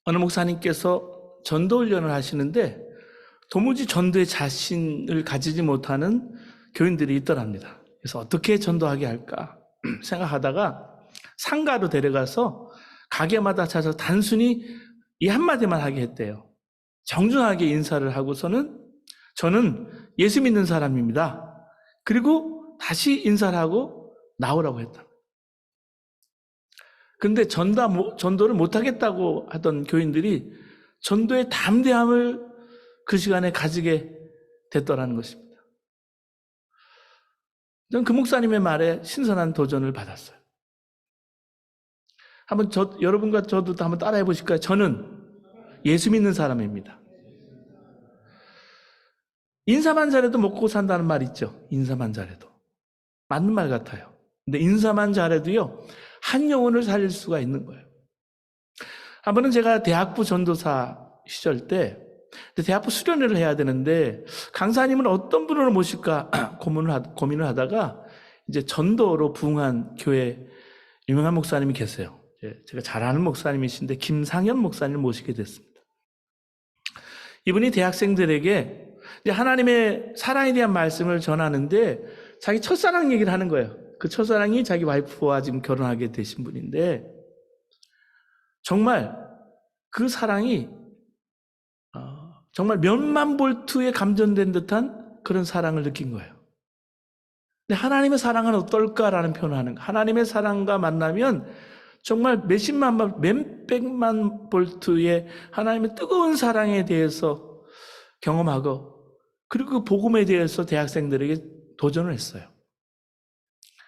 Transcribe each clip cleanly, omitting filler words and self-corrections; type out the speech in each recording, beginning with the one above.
어느 목사님께서 전도 훈련을 하시는데 도무지 전도에 자신을 가지지 못하는 교인들이 있더랍니다. 그래서 어떻게 전도하게 할까 생각하다가 상가로 데려가서 가게마다 찾아서 단순히 이 한마디만 하게 했대요. 정중하게 인사를 하고서는 저는 예수 믿는 사람입니다. 그리고 다시 인사를 하고 나오라고 했다. 그런데 전도를 못하겠다고 하던 교인들이 전도의 담대함을 그 시간에 가지게 됐더라는 것입니다. 저는 그 목사님의 말에 신선한 도전을 받았어요. 한번 여러분과 저도 한번 따라해 보실까요? 저는 예수 믿는 사람입니다. 인사만 잘해도 먹고 산다는 말 있죠. 인사만 잘해도. 맞는 말 같아요. 근데 인사만 잘해도요, 한 영혼을 살릴 수가 있는 거예요. 한 번은 제가 대학부 전도사 시절 때 대학부 수련회를 해야 되는데 강사님은 어떤 분으로 모실까 고민을 하다가 이제 전도로 부흥한 교회 유명한 목사님이 계세요. 제가 잘 아는 목사님이신데 김상현 목사님을 모시게 됐습니다. 이분이 대학생들에게 하나님의 사랑에 대한 말씀을 전하는데 자기 첫사랑 얘기를 하는 거예요. 그 첫사랑이 자기 와이프와 지금 결혼하게 되신 분인데 정말 그 사랑이 정말 몇만 볼트에 감전된 듯한 그런 사랑을 느낀 거예요. 근데 하나님의 사랑은 어떨까라는 표현을 하는 거예요. 하나님의 사랑과 만나면 정말 몇백만 볼트의 하나님의 뜨거운 사랑에 대해서 경험하고 그리고 그 복음에 대해서 대학생들에게 도전을 했어요.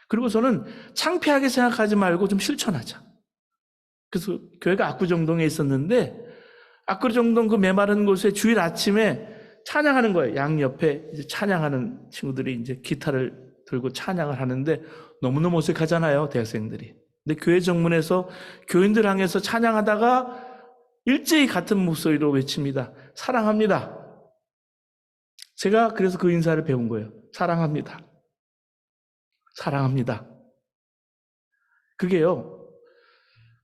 그리고 저는 창피하게 생각하지 말고 좀 실천하자. 그래서 교회가 압구정동에 있었는데 압구정동 그 메마른 곳에 주일 아침에 찬양하는 거예요. 양옆에 이제 찬양하는 친구들이 이제 기타를 들고 찬양을 하는데 너무너무 어색하잖아요, 대학생들이. 근데 교회 정문에서 교인들 향해서 찬양하다가 일제히 같은 목소리로 외칩니다. 사랑합니다. 제가 그래서 그 인사를 배운 거예요. 사랑합니다. 사랑합니다. 그게요,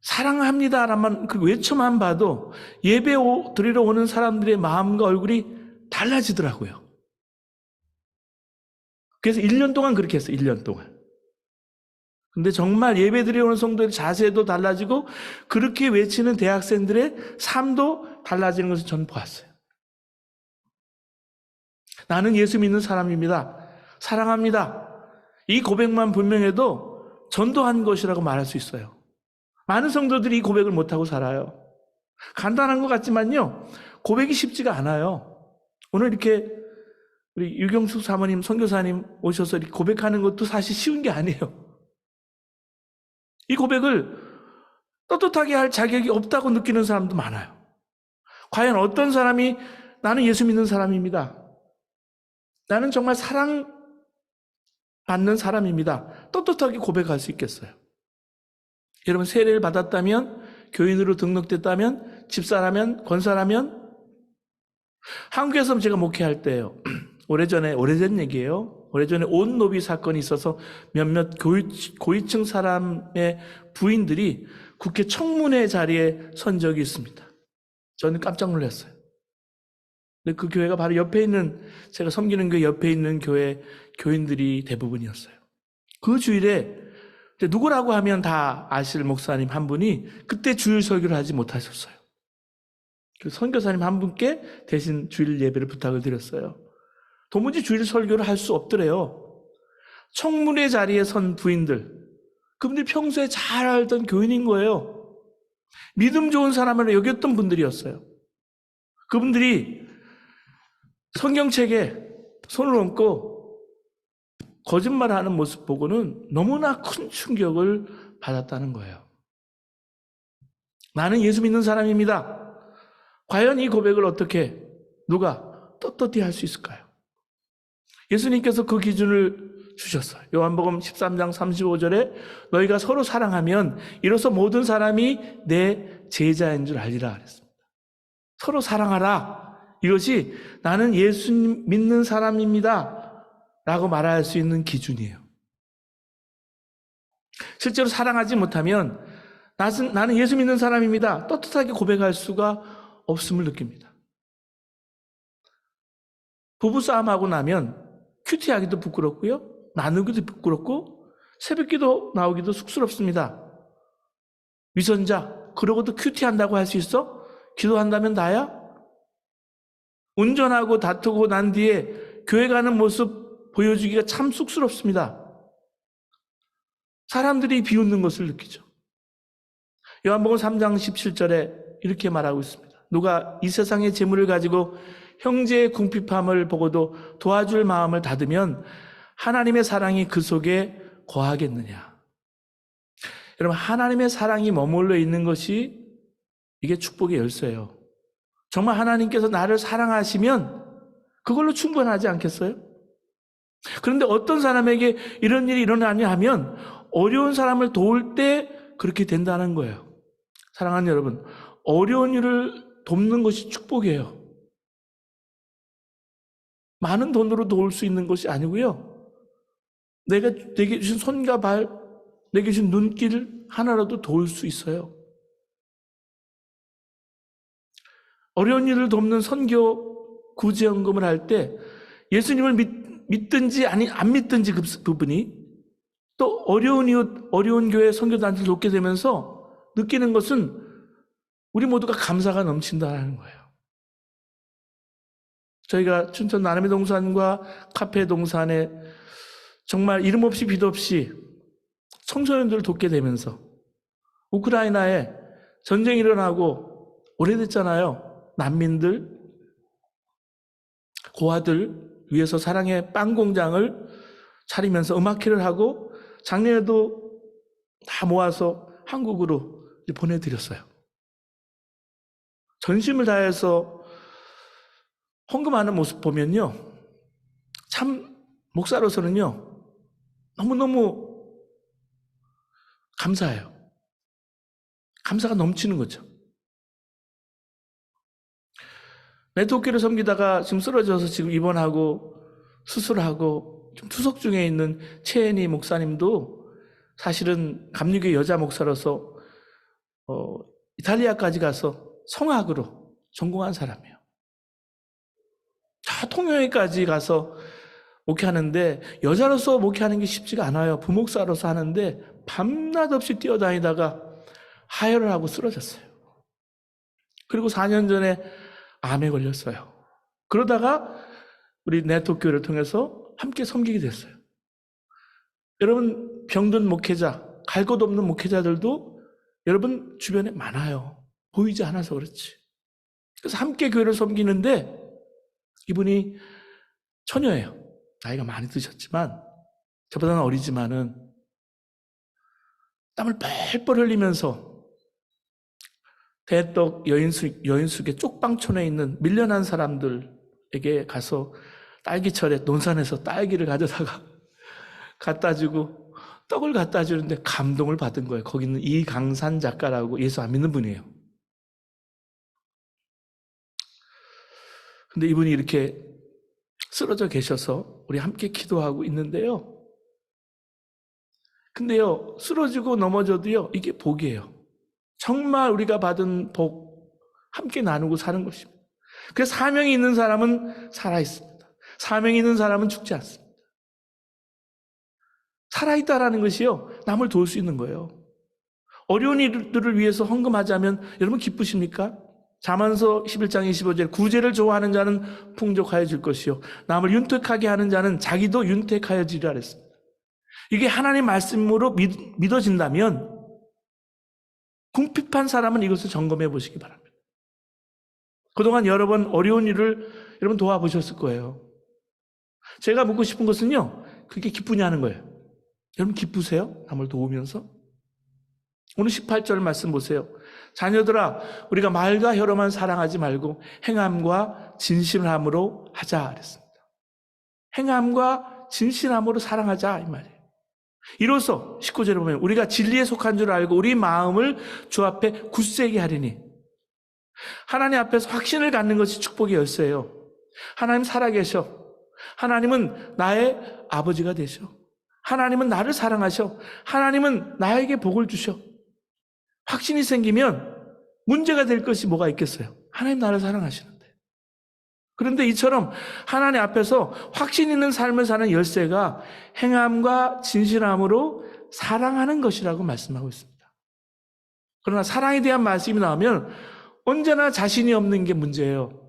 사랑합니다라만 그 외쳐만 봐도 예배 드리러 오는 사람들의 마음과 얼굴이 달라지더라고요. 그래서 1년 동안 그렇게 했어요. 1년 동안. 근데 정말 예배 드리러 오는 성도의 자세도 달라지고 그렇게 외치는 대학생들의 삶도 달라지는 것을 저는 보았어요. 나는 예수 믿는 사람입니다. 사랑합니다. 이 고백만 분명해도 전도한 것이라고 말할 수 있어요. 많은 성도들이 이 고백을 못하고 살아요. 간단한 것 같지만요, 고백이 쉽지가 않아요. 오늘 이렇게 우리 유경숙 사모님, 선교사님 오셔서 이렇게 고백하는 것도 사실 쉬운 게 아니에요. 이 고백을 떳떳하게 할 자격이 없다고 느끼는 사람도 많아요. 과연 어떤 사람이 나는 예수 믿는 사람입니다. 나는 정말 사랑받는 사람입니다. 떳떳하게 고백할 수 있겠어요? 여러분, 세례를 받았다면, 교인으로 등록됐다면, 집사라면, 권사라면, 한국에서 제가 목회할 때요, 오래전 얘기예요. 오래전에 온노비 사건이 있어서 몇몇 고위층 사람의 부인들이 국회 청문회 자리에 선 적이 있습니다. 저는 깜짝 놀랐어요. 근데 그 교회가 바로 옆에 있는, 제가 섬기는 교회 옆에 있는 교회 교인들이 대부분이었어요. 그 주일에 누구라고 하면 다 아실 목사님 한 분이 그때 주일 설교를 하지 못하셨어요. 그 선교사님 한 분께 대신 주일 예배를 부탁을 드렸어요. 도무지 주일 설교를 할 수 없더래요. 청문회 자리에 선 부인들, 그분들이 평소에 잘 알던 교인인 거예요. 믿음 좋은 사람으로 여겼던 분들이었어요. 그분들이 성경책에 손을 얹고 거짓말하는 모습 보고는 너무나 큰 충격을 받았다는 거예요. 나는 예수 믿는 사람입니다. 과연 이 고백을 어떻게 누가 떳떳히 할 수 있을까요? 예수님께서 그 기준을 주셨어요. 요한복음 13장 35절에 너희가 서로 사랑하면 이로써 모든 사람이 내 제자인 줄 알리라 그랬습니다. 서로 사랑하라. 이것이 나는 예수 믿는 사람입니다 라고 말할 수 있는 기준이에요. 실제로 사랑하지 못하면 나는 예수 믿는 사람입니다. 떳떳하게 고백할 수가 없음을 느낍니다. 부부싸움하고 나면 큐티하기도 부끄럽고요. 나누기도 부끄럽고 새벽기도 나오기도 쑥스럽습니다. 위선자, 그러고도 큐티한다고 할 수 있어? 기도한다면 나야? 운전하고 다투고 난 뒤에 교회 가는 모습 보여주기가 참 쑥스럽습니다. 사람들이 비웃는 것을 느끼죠. 요한복음 3장 17절에 이렇게 말하고 있습니다. 누가 이 세상의 재물을 가지고 형제의 궁핍함을 보고도 도와줄 마음을 닫으면 하나님의 사랑이 그 속에 거하겠느냐. 여러분, 하나님의 사랑이 머물러 있는 것이 이게 축복의 열쇠예요. 정말 하나님께서 나를 사랑하시면 그걸로 충분하지 않겠어요? 그런데 어떤 사람에게 이런 일이 일어나냐 하면 어려운 사람을 도울 때 그렇게 된다는 거예요. 사랑하는 여러분, 어려운 일을 돕는 것이 축복이에요. 많은 돈으로 도울 수 있는 것이 아니고요. 내게 주신 손과 발, 내게 주신 눈길 하나라도 도울 수 있어요. 어려운 일을 돕는 선교 구제연금을 할 때 예수님을 믿든지 안 믿든지 그분이 또 어려운 이웃, 어려운 교회 선교단체를 돕게 되면서 느끼는 것은 우리 모두가 감사가 넘친다는 거예요. 저희가 춘천 나눔의 동산과 카페 동산에 정말 이름 없이 빛 없이 청소년들을 돕게 되면서 우크라이나에 전쟁이 일어나고 오래됐잖아요. 난민들, 고아들 위해서 사랑의 빵 공장을 차리면서 음악회를 하고 작년에도 다 모아서 한국으로 보내드렸어요. 전심을 다해서 헌금하는 모습 보면요, 참 목사로서는요 너무너무 감사해요. 감사가 넘치는 거죠. 네트워크를 섬기다가 지금 쓰러져서 지금 입원하고 수술하고 좀 투석 중에 있는 최애니 목사님도 사실은 감리교회 여자 목사로서 이탈리아까지 가서 성악으로 전공한 사람이에요. 저 통영에까지 가서 목회하는데 여자로서 목회하는 게 쉽지가 않아요. 부목사로서 하는데 밤낮 없이 뛰어다니다가 하혈을 하고 쓰러졌어요. 그리고 4년 전에 암에 걸렸어요. 그러다가 우리 네트워크를 통해서 함께 섬기게 됐어요. 여러분, 병든 목회자, 갈 곳 없는 목회자들도 여러분 주변에 많아요. 보이지 않아서 그렇지. 그래서 함께 교회를 섬기는데 이분이 처녀예요. 나이가 많이 드셨지만 저보다는 어리지만은 땀을 뻘뻘 흘리면서 대떡 여인숙의 쪽방촌에 있는 밀려난 사람들에게 가서 딸기철에 논산에서 딸기를 가져다가 갖다 주고 떡을 갖다 주는데 감동을 받은 거예요. 거기는 이강산 작가라고 예수 안 믿는 분이에요. 근데 이분이 이렇게 쓰러져 계셔서 우리 함께 기도하고 있는데요. 근데요, 쓰러지고 넘어져도요, 이게 복이에요. 정말 우리가 받은 복 함께 나누고 사는 것입니다. 그래서 사명이 있는 사람은 살아있습니다. 사명이 있는 사람은 죽지 않습니다. 살아있다라는 것이요, 남을 도울 수 있는 거예요. 어려운 이들을 위해서 헌금하자면 여러분 기쁘십니까? 잠언서 11장 25절 구제를 좋아하는 자는 풍족하여질 것이요 남을 윤택하게 하는 자는 자기도 윤택하여지리라 그랬습니다. 이게 하나님 말씀으로 믿어진다면 궁핍한 사람은 이것을 점검해 보시기 바랍니다. 그동안 여러 번 어려운 일을 여러분 도와보셨을 거예요. 제가 묻고 싶은 것은요, 그게 기쁘냐는 거예요. 여러분 기쁘세요? 남을 도우면서? 오늘 18절 말씀 보세요. 자녀들아, 우리가 말과 혀로만 사랑하지 말고 행함과 진실함으로 하자 그랬습니다. 행함과 진실함으로 사랑하자 이 말이에요. 이로써 19절에 보면 우리가 진리에 속한 줄 알고 우리 마음을 주 앞에 굳세게 하리니, 하나님 앞에서 확신을 갖는 것이 축복의 열쇠예요. 하나님 살아계셔. 하나님은 나의 아버지가 되셔. 하나님은 나를 사랑하셔. 하나님은 나에게 복을 주셔. 확신이 생기면 문제가 될 것이 뭐가 있겠어요? 하나님 나를 사랑하시는데. 그런데 이처럼 하나님 앞에서 확신 있는 삶을 사는 열쇠가 행함과 진실함으로 사랑하는 것이라고 말씀하고 있습니다. 그러나 사랑에 대한 말씀이 나오면 언제나 자신이 없는 게 문제예요.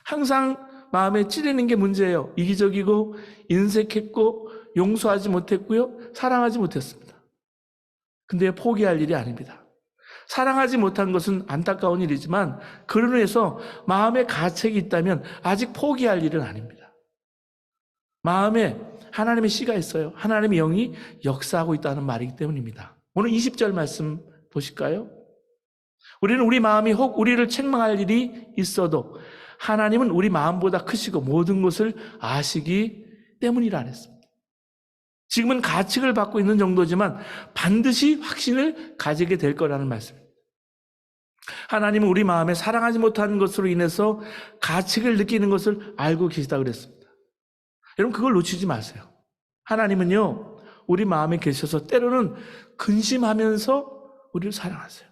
항상 마음에 찌르는 게 문제예요. 이기적이고 인색했고 용서하지 못했고요. 사랑하지 못했습니다. 근데 포기할 일이 아닙니다. 사랑하지 못한 것은 안타까운 일이지만 그로 인해서 마음에 가책이 있다면 아직 포기할 일은 아닙니다. 마음에 하나님의 씨가 있어요. 하나님의 영이 역사하고 있다는 말이기 때문입니다. 오늘 20절 말씀 보실까요? 우리는 우리 마음이 혹 우리를 책망할 일이 있어도 하나님은 우리 마음보다 크시고 모든 것을 아시기 때문이라 했습니다. 지금은 가책을 받고 있는 정도지만 반드시 확신을 가지게 될 거라는 말씀입니다. 하나님은 우리 마음에 사랑하지 못하는 것으로 인해서 가책을 느끼는 것을 알고 계시다 그랬습니다. 여러분 그걸 놓치지 마세요. 하나님은요 우리 마음에 계셔서 때로는 근심하면서 우리를 사랑하세요.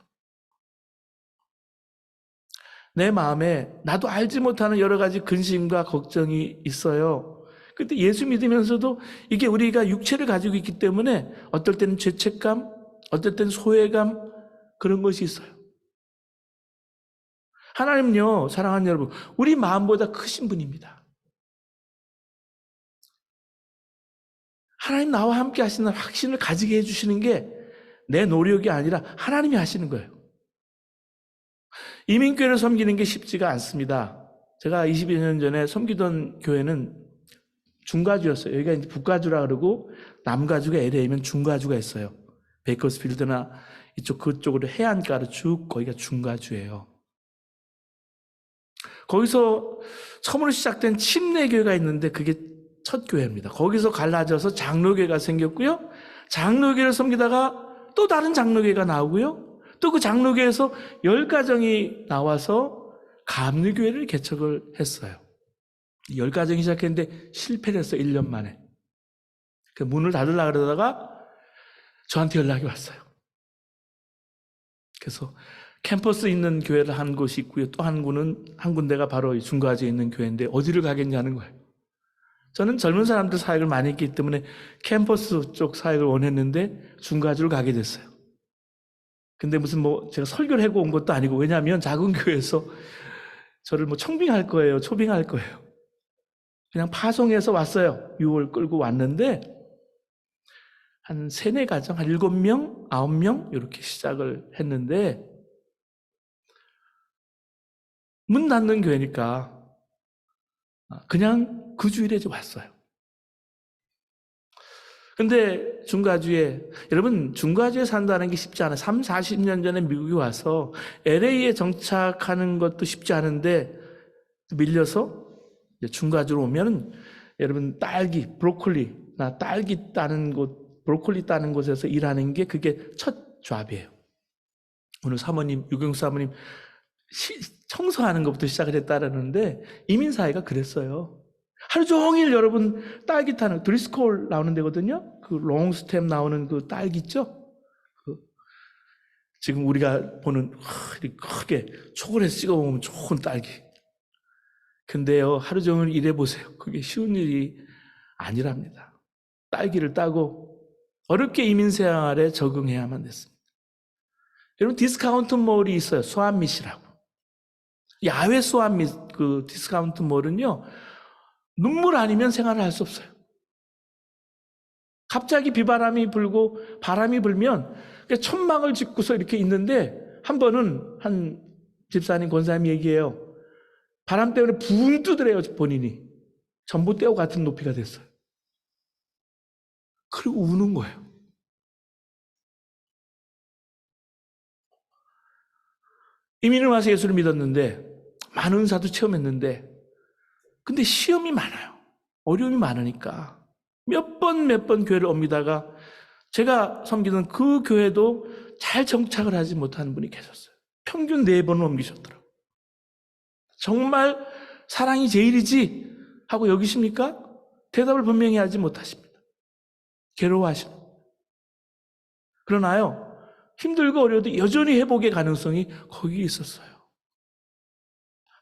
내 마음에 나도 알지 못하는 여러 가지 근심과 걱정이 있어요. 근데 예수 믿으면서도 이게 우리가 육체를 가지고 있기 때문에 어떨 때는 죄책감, 어떨 때는 소외감 그런 것이 있어요. 하나님은요, 사랑하는 여러분, 우리 마음보다 크신 분입니다. 하나님 나와 함께 하시는 확신을 가지게 해주시는 게 내 노력이 아니라 하나님이 하시는 거예요. 이민교회를 섬기는 게 쉽지가 않습니다. 제가 20여 년 전에 섬기던 교회는 중가주였어요. 여기가 이제 북가주라 그러고 남가주가 LA면 중가주가 있어요. 베이커스필드나 이쪽 그쪽으로 해안가로 쭉 거기가 중가주예요. 거기서 처음으로 시작된 침례교회가 있는데 그게 첫 교회입니다. 거기서 갈라져서 장로교회가 생겼고요. 장로교회를 섬기다가 또 다른 장로교회가 나오고요. 또 그 장로교회에서 10가정이 나와서 감리교회를 개척을 했어요. 10가정이 시작했는데 실패를 했어요. 1년 만에. 그 문을 닫으려고 그러다가 저한테 연락이 왔어요. 그래서 캠퍼스 있는 교회를 한 곳이 있고요. 또 한 군데가 바로 중가주에 있는 교회인데 어디를 가겠냐는 거예요. 저는 젊은 사람들 사역을 많이 했기 때문에 캠퍼스 쪽 사역을 원했는데 중가주를 가게 됐어요. 근데 무슨 제가 설교를 하고 온 것도 아니고 왜냐하면 작은 교회에서 저를 청빙할 거예요. 초빙할 거예요. 그냥 파송해서 왔어요. 6월 끌고 왔는데 한 3, 4가정, 한 7명, 9명 이렇게 시작을 했는데 문 닫는 교회니까 그냥 그 주일에 왔어요. 근데 여러분 중가주에 산다는 게 쉽지 않아요. 3, 40년 전에 미국에 와서 LA에 정착하는 것도 쉽지 않은데 밀려서 중가주로 오면은 여러분 브로콜리 따는 곳에서 일하는 게 그게 첫 잡이에요. 오늘 사모님, 유경수 사모님 청소하는 것부터 시작을 했다라는데 이민사회가 그랬어요. 하루 종일 여러분 딸기 타는 드리스콜 나오는 데거든요. 그 롱스템 나오는 그 딸기 있죠? 지금 우리가 보는 크게 초콜릿 찍어 먹으면 좋은 딸기. 근데요 하루 종일 일해보세요. 그게 쉬운 일이 아니랍니다. 딸기를 따고 어렵게 이민생활에 적응해야만 됐습니다. 여러분 디스카운트 몰이 있어요. 수완밋이라고. 야외 수완밋 그 디스카운트 몰은요. 눈물 아니면 생활을 할 수 없어요. 갑자기 비바람이 불고 바람이 불면 천막을 짓고서 이렇게 있는데 한 번은 한 집사님 권사님이 얘기해요. 바람 때문에 붕 뜨더래요. 본인이. 전봇대와 같은 높이가 됐어요. 그리고 우는 거예요. 이민을 와서 예수를 믿었는데 많은 은사도 체험했는데 근데 시험이 많아요. 어려움이 많으니까 몇 번 교회를 옮기다가 제가 섬기던 그 교회도 잘 정착을 하지 못하는 분이 계셨어요. 평균 4번을 옮기셨더라고요. 정말 사랑이 제일이지 하고 여기십니까? 대답을 분명히 하지 못하십니다. 괴로워하십니다. 그러나요, 힘들고 어려워도 여전히 회복의 가능성이 거기에 있었어요.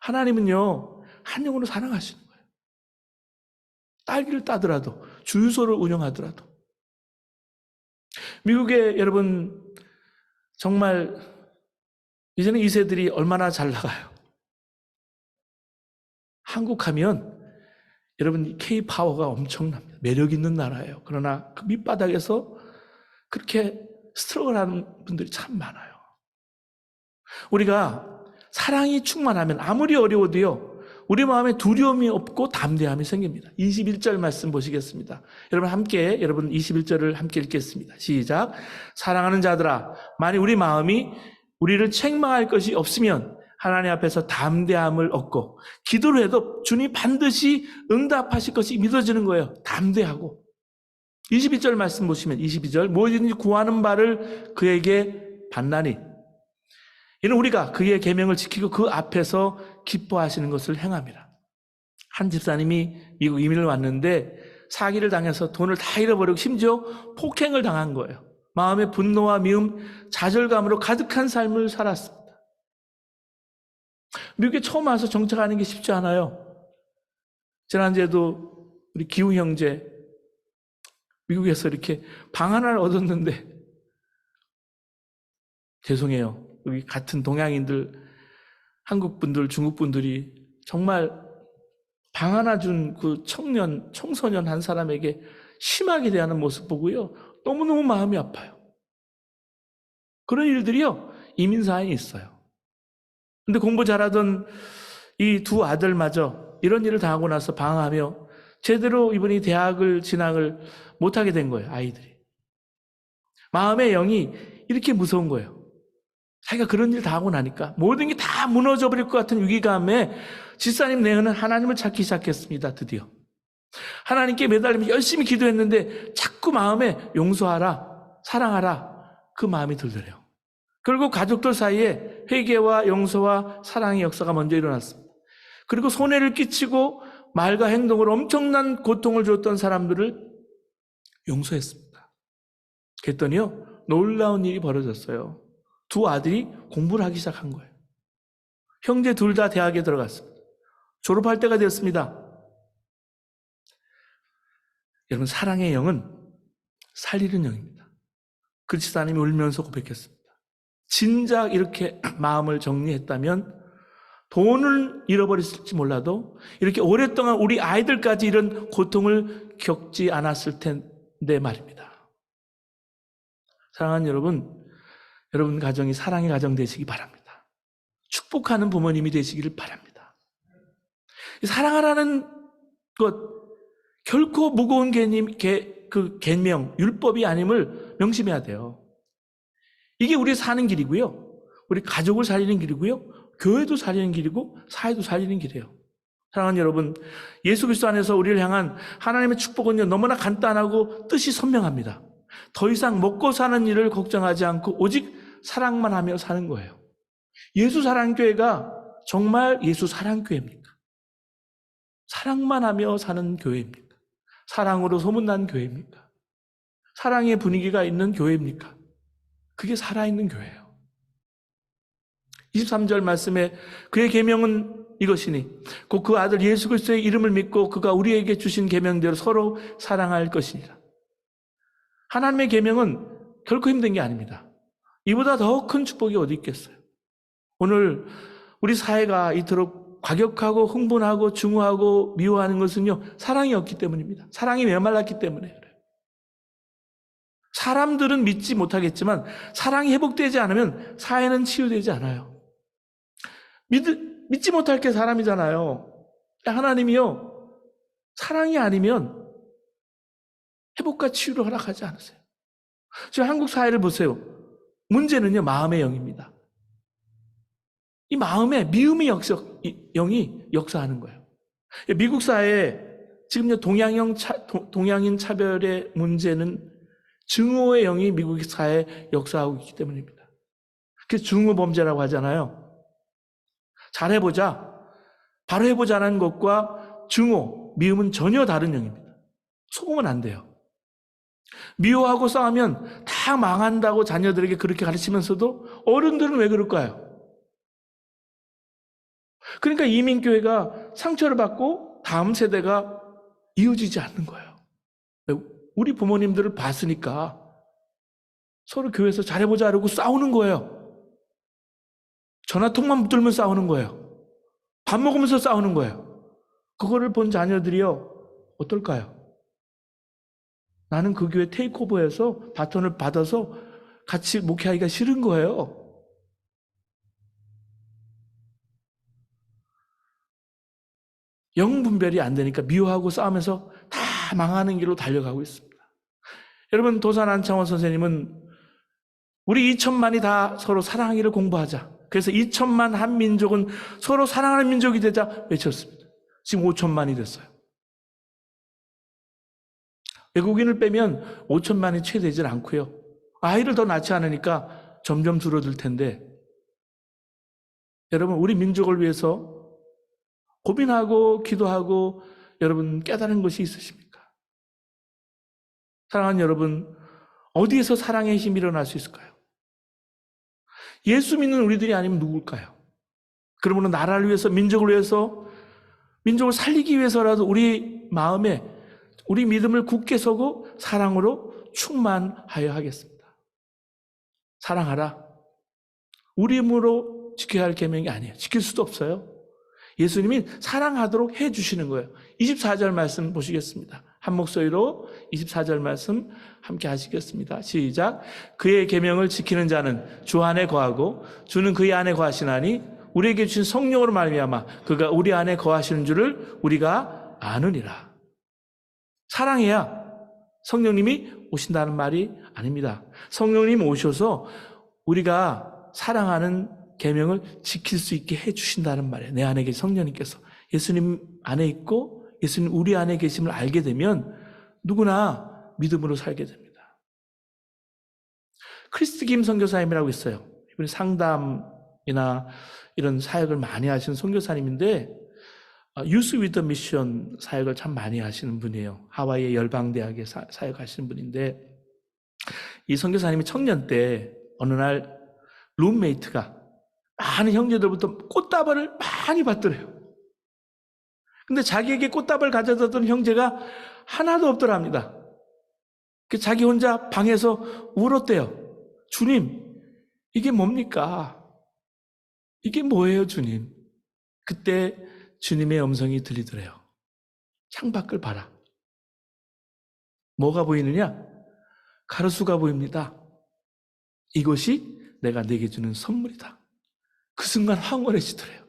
하나님은요, 한 영혼을 사랑하시는 거예요. 딸기를 따더라도, 주유소를 운영하더라도. 미국에 여러분, 정말 이제는 2세들이 얼마나 잘 나가요. 한국 하면 여러분 K-파워가 엄청납니다. 매력 있는 나라예요. 그러나 그 밑바닥에서 그렇게 스트러글하는 분들이 참 많아요. 우리가 사랑이 충만하면 아무리 어려워도요, 우리 마음에 두려움이 없고 담대함이 생깁니다. 21절 말씀 보시겠습니다. 여러분 21절을 함께 읽겠습니다. 시작. 사랑하는 자들아, 만일 우리 마음이 우리를 책망할 것이 없으면 하나님 앞에서 담대함을 얻고 기도를 해도 주님 반드시 응답하실 것이 믿어지는 거예요. 담대하고. 22절 말씀 보시면 22절 무엇이든지 구하는 바를 그에게 받나니 이는 우리가 그의 계명을 지키고 그 앞에서 기뻐하시는 것을 행함이라. 한 집사님이 미국 이민을 왔는데 사기를 당해서 돈을 다 잃어버리고 심지어 폭행을 당한 거예요. 마음의 분노와 미움, 좌절감으로 가득한 삶을 살았습니다. 미국에 처음 와서 정착하는 게 쉽지 않아요. 지난주에도 우리 기우 형제 미국에서 이렇게 방 하나를 얻었는데 죄송해요. 여기 같은 동양인들, 한국 분들, 중국 분들이 정말 방 하나 준 그 청소년 한 사람에게 심하게 대하는 모습 보고요. 너무너무 마음이 아파요. 그런 일들이요. 이민사회에 있어요. 근데 공부 잘하던 이 두 아들마저 이런 일을 당하고 나서 방황하며 제대로 이분이 대학을 진학을 못하게 된 거예요. 아이들이. 마음의 영이 이렇게 무서운 거예요. 자기가 그런 일 당하고 나니까 모든 게 다 무너져버릴 것 같은 위기감에 집사님 내은은 하나님을 찾기 시작했습니다. 드디어. 하나님께 매달리며 열심히 기도했는데 자꾸 마음에 용서하라, 사랑하라 그 마음이 들더래요. 결국 가족들 사이에 회개와 용서와 사랑의 역사가 먼저 일어났습니다. 그리고 손해를 끼치고 말과 행동으로 엄청난 고통을 줬던 사람들을 용서했습니다. 그랬더니요, 놀라운 일이 벌어졌어요. 두 아들이 공부를 하기 시작한 거예요. 형제 둘 다 대학에 들어갔습니다. 졸업할 때가 되었습니다. 여러분, 사랑의 영은 살리는 영입니다. 그 집사님이 울면서 고백했습니다. 진작 이렇게 마음을 정리했다면 돈을 잃어버렸을지 몰라도 이렇게 오랫동안 우리 아이들까지 이런 고통을 겪지 않았을 텐데 말입니다. 사랑하는 여러분 가정이 사랑의 가정 되시기 바랍니다. 축복하는 부모님이 되시기를 바랍니다. 사랑하라는 것 결코 무거운 계명, 율법이 아님을 명심해야 돼요. 이게 우리 사는 길이고요. 우리 가족을 살리는 길이고요. 교회도 살리는 길이고 사회도 살리는 길이에요. 사랑하는 여러분, 예수 그리스도 안에서 우리를 향한 하나님의 축복은요, 너무나 간단하고 뜻이 선명합니다. 더 이상 먹고 사는 일을 걱정하지 않고 오직 사랑만 하며 사는 거예요. 예수 사랑교회가 정말 예수 사랑교회입니까? 사랑만 하며 사는 교회입니까? 사랑으로 소문난 교회입니까? 사랑의 분위기가 있는 교회입니까? 그게 살아있는 교회예요. 23절 말씀에 그의 계명은 이것이니 곧 그 아들 예수 그리스도의 이름을 믿고 그가 우리에게 주신 계명대로 서로 사랑할 것이니라. 하나님의 계명은 결코 힘든 게 아닙니다. 이보다 더 큰 축복이 어디 있겠어요? 오늘 우리 사회가 이토록 과격하고 흥분하고 증오하고 미워하는 것은요, 사랑이 없기 때문입니다. 사랑이 메말랐기 때문에 그래요. 사람들은 믿지 못하겠지만 사랑이 회복되지 않으면 사회는 치유되지 않아요. 믿지 못할 게 사람이잖아요. 하나님이요, 사랑이 아니면 회복과 치유를 허락하지 않으세요. 지금 한국 사회를 보세요. 문제는요, 마음의 영입니다. 이 마음에 미움의 영이 역사하는 거예요. 미국 사회에 지금요, 동양인 차별의 문제는 증오의 영이 미국 사회에 역사하고 있기 때문입니다. 그래서 증오 범죄라고 하잖아요. 잘해보자, 바로 해보자는 것과 증오, 미움은 전혀 다른 영입니다. 속으면 안 돼요. 미워하고 싸우면 다 망한다고 자녀들에게 그렇게 가르치면서도 어른들은 왜 그럴까요? 그러니까 이민교회가 상처를 받고 다음 세대가 이어지지 않는 거예요. 우리 부모님들을 봤으니까 서로 교회에서 잘해보자 하고 싸우는 거예요. 전화통만 붙들면 싸우는 거예요. 밥 먹으면서 싸우는 거예요. 그거를 본 자녀들이요, 어떨까요? 나는 그 교회 테이크오버해서 바톤을 받아서 같이 목회하기가 싫은 거예요. 영분별이 안 되니까 미워하고 싸우면서 다 망하는 길로 달려가고 있습니다. 여러분, 도산 안창원 선생님은 우리 2천만이 다 서로 사랑하기를 공부하자. 그래서 2천만 한 민족은 서로 사랑하는 민족이 되자 외쳤습니다. 지금 5천만이 됐어요. 외국인을 빼면 5천만이 채 되질 않고요. 아이를 더 낳지 않으니까 점점 줄어들 텐데, 여러분, 우리 민족을 위해서 고민하고 기도하고 여러분 깨달은 것이 있으십니까? 사랑하는 여러분, 어디에서 사랑의 힘이 일어날 수 있을까요? 예수 믿는 우리들이 아니면 누굴까요? 그러므로 나라를 위해서, 민족을 위해서, 민족을 살리기 위해서라도 우리 마음에 우리 믿음을 굳게 서고 사랑으로 충만하여 하겠습니다. 사랑하라. 우리 힘으로 지켜야 할 계명이 아니에요. 지킬 수도 없어요. 예수님이 사랑하도록 해주시는 거예요. 24절 말씀 보시겠습니다. 한 목소리로 24절 말씀 함께 하시겠습니다. 시작. 그의 계명을 지키는 자는 주 안에 거하고 주는 그의 안에 거하시나니 우리에게 주신 성령으로 말미암아 그가 우리 안에 거하시는 줄을 우리가 아느니라. 사랑해야 성령님이 오신다는 말이 아닙니다. 성령님이 오셔서 우리가 사랑하는 계명을 지킬 수 있게 해주신다는 말이에요. 내 안에 계신 성령님께서. 예수님 안에 있고 예수님 우리 안에 계심을 알게 되면 누구나 믿음으로 살게 됩니다. 크리스트 김 선교사님이라고 있어요. 이분이 상담이나 이런 사역을 많이 하시는 선교사님인데 유스 위더 미션 사역을 참 많이 하시는 분이에요. 하와이의 열방대학에 사역하시는 분인데, 이 선교사님이 청년 때 어느 날 룸메이트가 많은 형제들부터 꽃다발을 많이 받더래요. 근데 자기에게 꽃다발 가져다 던 형제가 하나도 없더랍니다. 자기 혼자 방에서 울었대요. 주님, 이게 뭡니까? 이게 뭐예요, 주님? 그때 주님의 음성이 들리더래요. 창밖을 봐라. 뭐가 보이느냐? 가로수가 보입니다. 이것이 내가 내게 주는 선물이다. 그 순간 황홀해지더래요.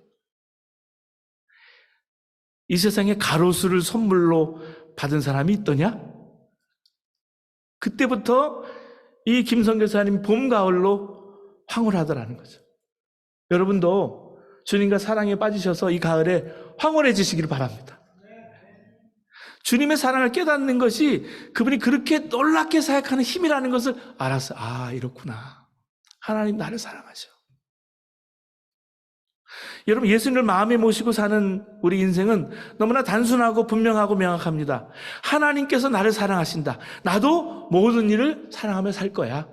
이 세상에 가로수를 선물로 받은 사람이 있더냐? 그때부터 이 김선교사님 봄, 가을로 황홀하더라는 거죠. 여러분도 주님과 사랑에 빠지셔서 이 가을에 황홀해지시기를 바랍니다. 주님의 사랑을 깨닫는 것이 그분이 그렇게 놀랍게 사역하는 힘이라는 것을 알았어. 아, 이렇구나. 하나님 나를 사랑하셔. 여러분, 예수님을 마음에 모시고 사는 우리 인생은 너무나 단순하고 분명하고 명확합니다. 하나님께서 나를 사랑하신다. 나도 모든 일을 사랑하며 살 거야.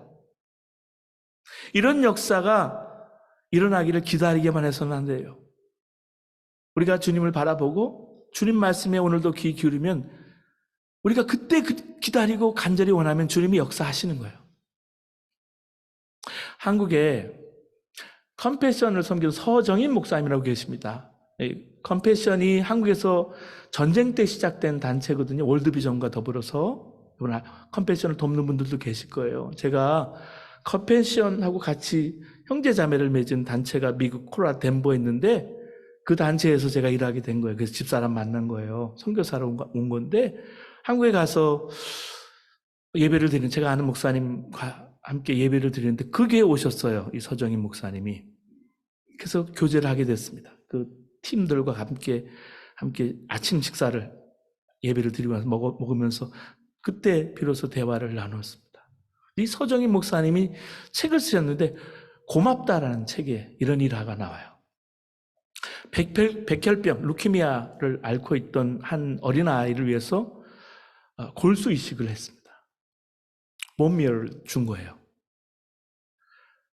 이런 역사가 일어나기를 기다리기만 해서는 안 돼요. 우리가 주님을 바라보고 주님 말씀에 오늘도 귀 기울이면 우리가 그때 기다리고 간절히 원하면 주님이 역사하시는 거예요. 한국에 컴패션을 섬기는 서정인 목사님이라고 계십니다. 컴패션이 한국에서 전쟁 때 시작된 단체거든요. 월드비전과 더불어서. 컴패션을 돕는 분들도 계실 거예요. 제가 컴패션하고 같이 형제자매를 맺은 단체가 미국 콜로라도 덴버에 있는데 그 단체에서 제가 일하게 된 거예요. 그래서 집사람 만난 거예요. 선교사로 온 건데 한국에 가서 예배를 드리는, 제가 아는 목사님과 함께 예배를 드리는데 그 교회에 오셨어요. 이 서정인 목사님이. 그래서 교제를 하게 됐습니다. 그 팀들과 함께 아침 식사를 예배를 드리고 나서 먹으면서 그때 비로소 대화를 나눴습니다. 이 서정인 목사님이 책을 쓰셨는데 고맙다라는 책에 이런 일화가 나와요. 백혈병, 루키미아를 앓고 있던 한 어린아이를 위해서 골수 이식을 했습니다. 몸미를 준 거예요.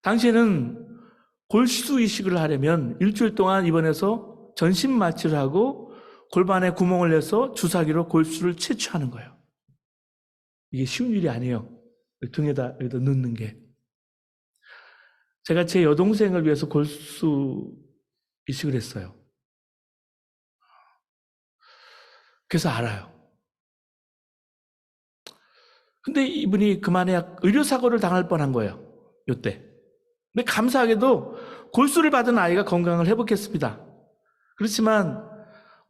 당시에는 골수 이식을 하려면 일주일 동안 입원해서 전신 마취를 하고 골반에 구멍을 내서 주사기로 골수를 채취하는 거예요. 이게 쉬운 일이 아니에요. 등에다 여기다 넣는 게. 제가 제 여동생을 위해서 골수 이식을 했어요. 그래서 알아요. 근데 이분이 그만해 의료사고를 당할 뻔한 거예요. 요때. 근데 감사하게도 골수를 받은 아이가 건강을 회복했습니다. 그렇지만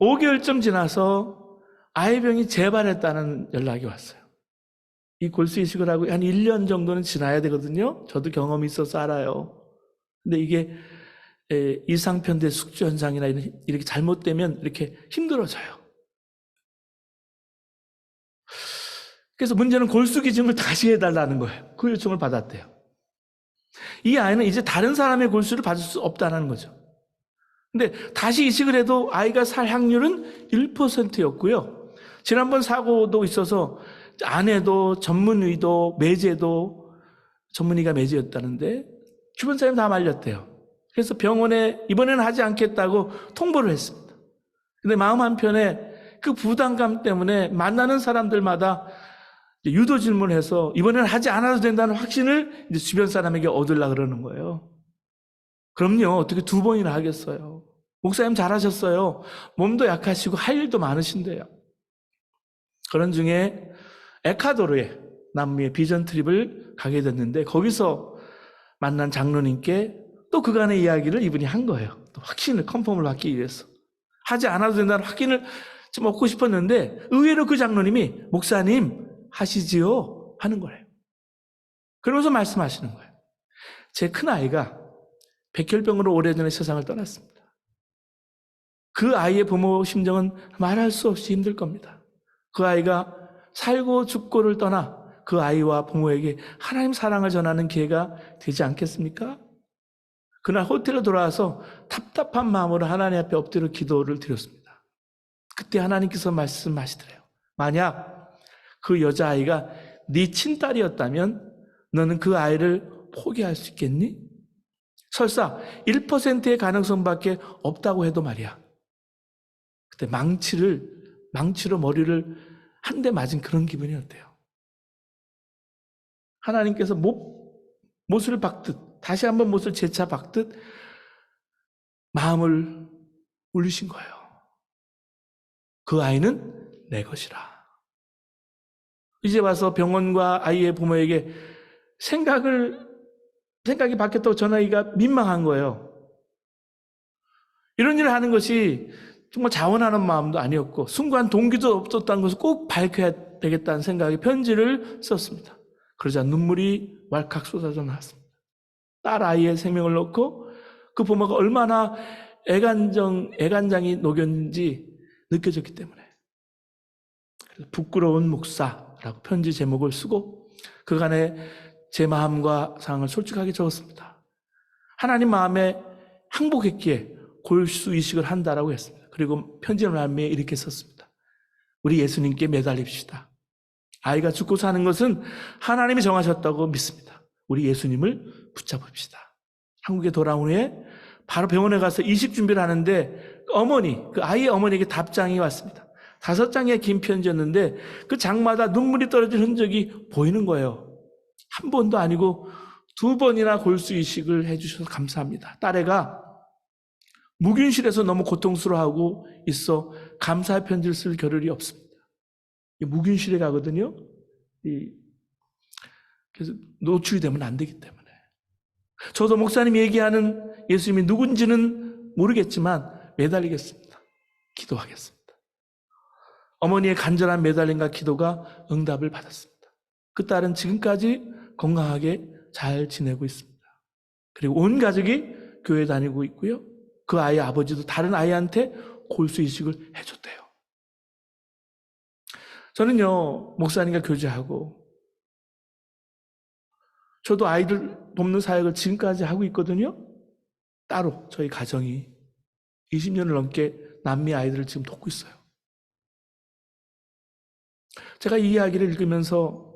5개월쯤 지나서 아이 병이 재발했다는 연락이 왔어요. 이 골수 이식을 하고 한 1년 정도는 지나야 되거든요. 저도 경험이 있어서 알아요. 근데 이게 이상편대 숙주 현상이나 이렇게 잘못되면 이렇게 힘들어져요. 그래서 문제는 골수 기증을 다시 해달라는 거예요. 그 요청을 받았대요. 이 아이는 이제 다른 사람의 골수를 받을 수 없다는 거죠. 근데 다시 이식을 해도 아이가 살 확률은 1%였고요. 지난번 사고도 있어서 아내도 전문의도 매제도 전문의가 매제였다는데 주변 사람이 다 말렸대요. 그래서 병원에 이번에는 하지 않겠다고 통보를 했습니다. 근데 마음 한편에 그 부담감 때문에 만나는 사람들마다 유도 질문해서 이번에는 하지 않아도 된다는 확신을 이제 주변 사람에게 얻으려고 그러는 거예요. 그럼요. 어떻게 2번이나 하겠어요. 목사님 잘하셨어요. 몸도 약하시고 할 일도 많으신데요. 그런 중에 에콰도르에 남미의 비전 트립을 가게 됐는데 거기서 만난 장로님께 또 그간의 이야기를 이분이 한 거예요. 또 확신을, 컨펌을 받기 위해서. 하지 않아도 된다는 확신을 좀 얻고 싶었는데 의외로 그 장로님이 목사님 하시지요? 하는 거예요. 그러면서 말씀하시는 거예요. 제 큰아이가 백혈병으로 오래전에 세상을 떠났습니다. 그 아이의 부모 심정은 말할 수 없이 힘들 겁니다. 그 아이가 살고 죽고를 떠나 그 아이와 부모에게 하나님 사랑을 전하는 기회가 되지 않겠습니까? 그날 호텔로 돌아와서 답답한 마음으로 하나님 앞에 엎드려 기도를 드렸습니다. 그때 하나님께서 말씀하시더래요. 만약 그 여자아이가 네 친딸이었다면 너는 그 아이를 포기할 수 있겠니? 설사 1%의 가능성밖에 없다고 해도 말이야. 그때 망치로 머리를 한 대 맞은 그런 기분이었대요. 하나님께서 못을 박듯 다시 한번 못을 재차 박듯 마음을 울리신 거예요. 그 아이는 내 것이라. 이제 와서 병원과 아이의 부모에게 생각이 바뀌었다고 전하기가 민망한 거예요. 이런 일을 하는 것이 정말 자원하는 마음도 아니었고 순간 동기도 없었다는 것을 꼭 밝혀야 되겠다는 생각에 편지를 썼습니다. 그러자 눈물이 왈칵 쏟아져 나왔습니다. 딸 아이의 생명을 놓고 그 부모가 얼마나 애간장이 녹였는지 느껴졌기 때문에 부끄러운 목사라고 편지 제목을 쓰고 그간의 제 마음과 상황을 솔직하게 적었습니다. 하나님 마음에 항복했기에 골수 이식을 한다라고 했습니다. 그리고 편지 말미에 이렇게 썼습니다. 우리 예수님께 매달립시다. 아이가 죽고 사는 것은 하나님이 정하셨다고 믿습니다. 우리 예수님을 붙잡읍시다. 한국에 돌아온 후에 바로 병원에 가서 이식 준비를 하는데 그 아이의 어머니에게 답장이 왔습니다. 5장의 긴 편지였는데 그 장마다 눈물이 떨어진 흔적이 보이는 거예요. 한 번도 아니고 2번이나 골수 이식을 해주셔서 감사합니다. 딸애가 무균실에서 너무 고통스러워하고 있어 감사의 편지를 쓸 겨를이 없습니다. 무균실에 가거든요. 그래서 노출이 되면 안 되기 때문에. 저도 목사님이 얘기하는 예수님이 누군지는 모르겠지만 매달리겠습니다. 기도하겠습니다. 어머니의 간절한 매달림과 기도가 응답을 받았습니다. 그 딸은 지금까지 건강하게 잘 지내고 있습니다. 그리고 온 가족이 교회 다니고 있고요. 그 아이의 아버지도 다른 아이한테 골수 이식을 해줬대요. 저는요, 목사님과 교제하고 저도 아이들 돕는 사역을 지금까지 하고 있거든요. 따로 저희 가정이 20년을 넘게 남미 아이들을 지금 돕고 있어요. 제가 이 이야기를 읽으면서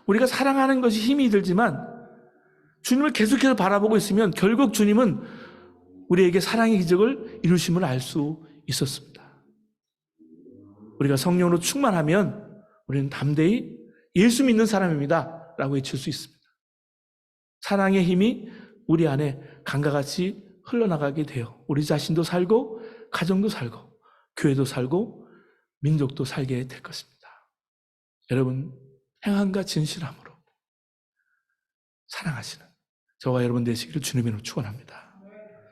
우리가 사랑하는 것이 힘이 들지만 주님을 계속해서 바라보고 있으면 결국 주님은 우리에게 사랑의 기적을 이루심을 알 수 있었습니다. 우리가 성령으로 충만하면 우리는 담대히 예수 믿는 사람입니다 라고 외칠 수 있습니다. 사랑의 힘이 우리 안에 강과 같이 흘러나가게 돼요. 우리 자신도 살고 가정도 살고 교회도 살고 민족도 살게 될 것입니다. 여러분, 행함과 진실함으로 사랑하시는 저와 여러분 되시기를 주님의 이름으로 축원합니다.